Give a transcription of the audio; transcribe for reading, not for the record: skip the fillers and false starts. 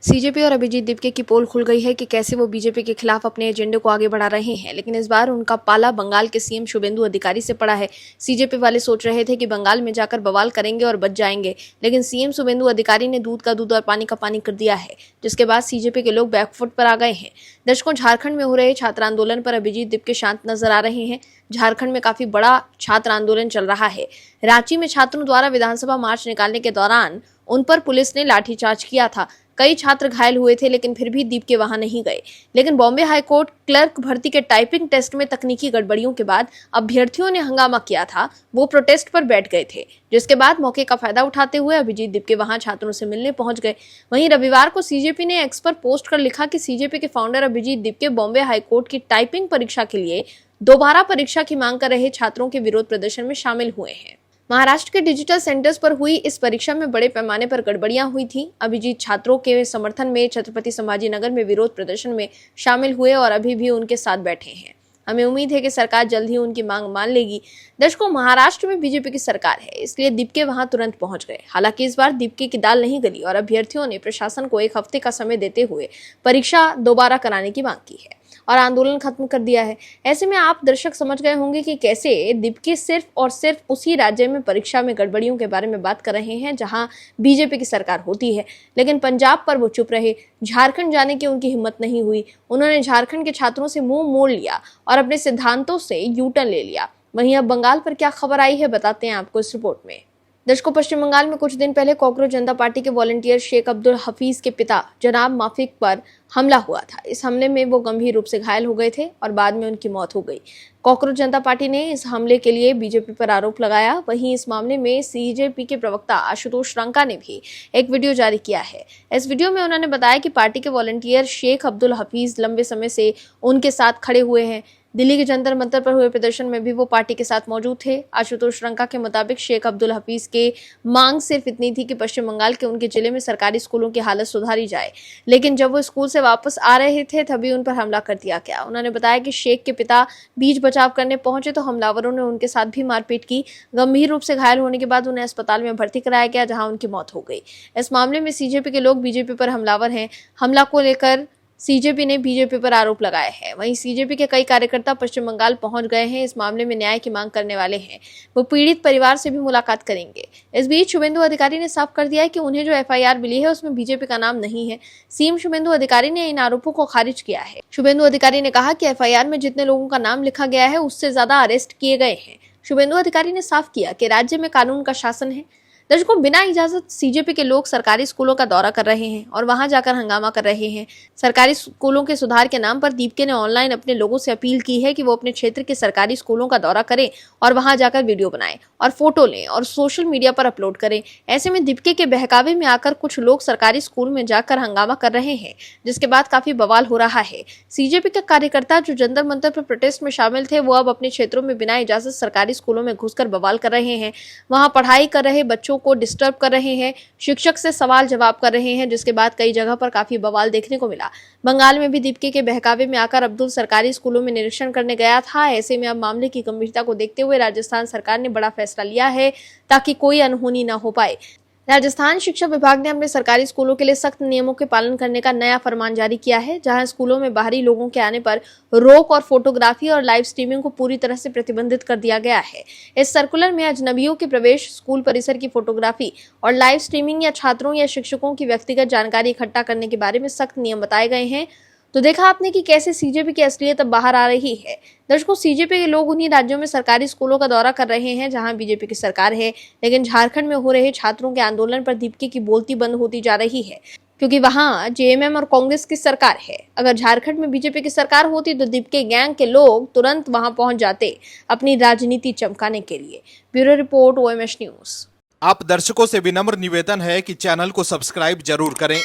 CJP और अभिजीत दीपके की पोल खुल गई है कि कैसे वो बीजेपी के खिलाफ अपने एजेंडे को आगे बढ़ा रहे हैं, लेकिन इस बार उनका पाला बंगाल के सीएम शुभेंदु अधिकारी से पड़ा है। सीजेपी वाले सोच रहे थे कि बंगाल में जाकर बवाल करेंगे और बच जाएंगे, लेकिन सीएम शुभेंदु अधिकारी ने दूध का दूध और पानी का पानी कर दिया है, जिसके बाद सीजेपी के लोग बैकफुट पर आ गए हैं। दर्शकों, झारखंड में हो रहे छात्र आंदोलन पर अभिजीत दीपके शांत नजर आ रहे हैं। झारखंड में काफी बड़ा छात्र आंदोलन चल रहा है। रांची में छात्रों द्वारा विधानसभा मार्च निकालने के दौरान उन पर पुलिस ने लाठीचार्ज किया था। कई छात्र घायल हुए थे, लेकिन फिर भी दीपके वहां नहीं गए। लेकिन बॉम्बे हाईकोर्ट क्लर्क भर्ती के टाइपिंग टेस्ट में तकनीकी गड़बड़ियों के बाद अभ्यर्थियों ने हंगामा किया था। वो प्रोटेस्ट पर बैठ गए थे, जिसके बाद मौके का फायदा उठाते हुए अभिजीत दीपके वहां छात्रों से मिलने पहुंच गए। वहीं रविवार को सीजेपी ने एक्स पर पोस्ट कर लिखा कि सीजेपी के फाउंडर अभिजीत दीपके बॉम्बे हाईकोर्ट की टाइपिंग परीक्षा के लिए दोबारा परीक्षा की मांग कर रहे छात्रों के विरोध प्रदर्शन में शामिल हुए हैं। महाराष्ट्र के डिजिटल सेंटर्स पर हुई इस परीक्षा में बड़े पैमाने पर गड़बड़ियां हुई थी। अभिजीत छात्रों के समर्थन में छत्रपति संभाजीनगर में विरोध प्रदर्शन में शामिल हुए और अभी भी उनके साथ बैठे हैं। हमें उम्मीद है कि सरकार जल्द ही उनकी मांग मान लेगी। दर्शकों, महाराष्ट्र में बीजेपी की सरकार है, इसलिए दीपके वहां तुरंत पहुंच गए। हालांकि इस बार दीपके की दाल नहीं गली और अभ्यर्थियों ने प्रशासन को 1 हफ्ते का समय देते हुए परीक्षा दोबारा कराने की मांग की है और आंदोलन खत्म कर दिया है। ऐसे में आप दर्शक समझ गए होंगे कि कैसे दीपके सिर्फ और सिर्फ उसी राज्य में परीक्षा में गड़बड़ियों के बारे में बात कर रहे हैं जहां बीजेपी की सरकार होती है, लेकिन पंजाब पर वो चुप रहे। झारखंड जाने की उनकी हिम्मत नहीं हुई। उन्होंने झारखंड के छात्रों से मुंह मोड़ लिया और अपने सिद्धांतों से यूटर्न ले लिया। वहीं अब बंगाल पर क्या खबर आई है, बताते हैं आपको इस रिपोर्ट में। दर्शकों, पश्चिम बंगाल में कुछ दिन पहले कॉकरोच जनता पार्टी के वॉलंटियर शेख अब्दुल हफीज के पिता जनाब माफिक पर हमला हुआ था। इस हमले में वो गंभीर रूप से घायल हो गए थे और बाद में उनकी मौत हो गई। कॉकरोच जनता पार्टी ने इस हमले के लिए बीजेपी पर आरोप लगाया। वहीं इस मामले में सीजेपी के प्रवक्ता आशुतोष रंका ने भी एक वीडियो जारी किया है। इस वीडियो में उन्होंने बताया कि पार्टी के वॉलंटियर शेख अब्दुल हफीज लंबे समय से उनके साथ खड़े हुए हैं। दिल्ली के जंतर मंतर पर हुए प्रदर्शन में भी वो पार्टी के साथ मौजूद थे। आशुतोष रंका के मुताबिक शेख अब्दुल हफीज के मांग सिर्फ इतनी थी कि पश्चिम बंगाल के उनके जिले में सरकारी स्कूलों की हालत सुधारी जाए, लेकिन जब वो स्कूल से वापस आ रहे थे तभी उन पर हमला कर दिया गया। उन्होंने बताया कि शेख के पिता बीच बचाव करने पहुंचे तो हमलावरों ने उनके साथ भी मारपीट की। गंभीर रूप से घायल होने के बाद उन्हें अस्पताल में भर्ती कराया गया, जहां उनकी मौत हो गई। इस मामले में सीजेपी के लोग बीजेपी पर हमलावर हैं। हमला को लेकर सीजेपी ने बीजेपी पर आरोप लगाया है। वहीं सीजेपी के कई कार्यकर्ता पश्चिम बंगाल पहुंच गए हैं। इस मामले में न्याय की मांग करने वाले हैं। वो पीड़ित परिवार से भी मुलाकात करेंगे। इस बीच शुभेंदु अधिकारी ने साफ कर दिया है कि उन्हें जो एफआईआर मिली है उसमें बीजेपी का नाम नहीं है। सीएम शुभेंदु अधिकारी ने इन आरोपों को खारिज किया है। शुभेंदु अधिकारी ने कहा कि एफआईआर में जितने लोगों का नाम लिखा गया है उससे ज्यादा अरेस्ट किए गए हैं। शुभेंदु अधिकारी ने साफ किया कि राज्य में कानून का शासन है। दर्शकों, बिना इजाजत सीजेपी के लोग सरकारी स्कूलों का दौरा कर रहे हैं और वहां जाकर हंगामा कर रहे हैं। सरकारी स्कूलों के सुधार के नाम पर दीपके ने ऑनलाइन अपने लोगों से अपील की है कि वो अपने क्षेत्र के सरकारी स्कूलों का दौरा करें और वहां जाकर वीडियो बनाएं और फोटो लें और सोशल मीडिया पर अपलोड करें। ऐसे में दीपके के बहकावे में आकर कुछ लोग सरकारी स्कूल में जाकर हंगामा कर रहे हैं, जिसके बाद काफी बवाल हो रहा है। सीजेपी के कार्यकर्ता जो जंतर मंतर पर प्रोटेस्ट में शामिल थे, वो अब अपने क्षेत्रों में बिना इजाजत सरकारी स्कूलों में घुसकर बवाल कर रहे हैं। वहां पढ़ाई कर रहे बच्चों को डिस्टर्ब कर रहे हैं, शिक्षक से सवाल जवाब कर रहे हैं, जिसके बाद कई जगह पर काफी बवाल देखने को मिला। बंगाल में भी दीपके के बहकावे में आकर अब्दुल सरकारी स्कूलों में निरीक्षण करने गया था। ऐसे में अब मामले की गंभीरता को देखते हुए राजस्थान सरकार ने बड़ा फैसला लिया है ताकि कोई अनहोनी न हो पाए। राजस्थान शिक्षा विभाग ने अपने सरकारी स्कूलों के लिए सख्त नियमों के पालन करने का नया फरमान जारी किया है, जहां स्कूलों में बाहरी लोगों के आने पर रोक और फोटोग्राफी और लाइव स्ट्रीमिंग को पूरी तरह से प्रतिबंधित कर दिया गया है। इस सर्कुलर में अजनबियों के प्रवेश, स्कूल परिसर की फोटोग्राफी और लाइव स्ट्रीमिंग या छात्रों या शिक्षकों की व्यक्तिगत जानकारी इकट्ठा करने के बारे में सख्त नियम बताए गए हैं। तो देखा आपने कि कैसे सीजेपी की असलियत अब बाहर आ रही है। दर्शकों, सीजेपी के लोग उन्हीं राज्यों में सरकारी स्कूलों का दौरा कर रहे हैं जहां बीजेपी की सरकार है, लेकिन झारखंड में हो रहे छात्रों के आंदोलन पर दीपके की बोलती बंद होती जा रही है, क्योंकि वहां जेएमएम और कांग्रेस की सरकार है। अगर झारखंड में बीजेपी की सरकार होती तो दीपके गैंग के लोग तुरंत वहां पहुंच जाते अपनी राजनीति चमकाने के लिए। Bureau report, OMH news. आप दर्शकों से विनम्र निवेदन है कि चैनल को सब्सक्राइब जरूर करें